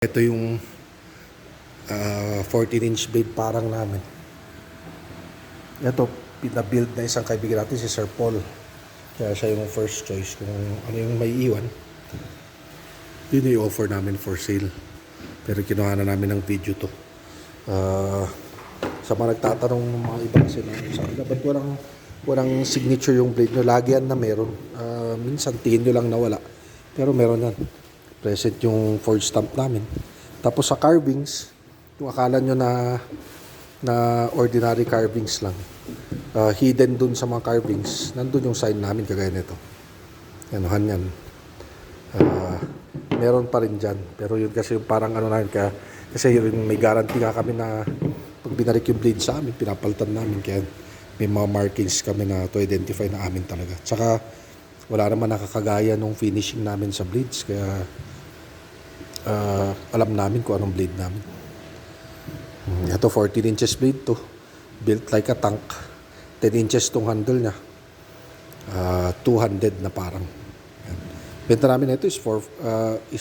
Ito yung 14-inch blade parang namin. Ito, pinabuild na isang kaibigan natin, si Sir Paul. Kaya siya yung first choice kung ano yung may iwan. Yun yung offer namin for sale. Pero kinuha na namin ng video to. Sa mga nagtatanong ng mga ibang sila, sabi na, ba't walang signature yung blade nyo? Lagi yan na meron. Minsan tingin nyo lang nawala. Pero meron yan. Present yung forge stamp namin. Tapos sa carvings, yung akala nyo na ordinary carvings lang, hidden dun sa mga carvings, nandun yung sign namin kagaya nito. Yanuhan yan. Meron pa rin dyan. Pero yun kasi yung parang ano namin, kasi yun, may guarantee nga kami na pag binarik yung blade sa amin, pinapalitan namin. Kaya may mga markings kami na to identify na amin talaga. Tsaka wala naman nakakagaya nung finishing namin sa blades. Kaya alam namin kung anong blade namin. Ito 14 inches blade to, built like a tank. 10 inches tong handle nya, 200 na parang. Benta namin ito is 5,000.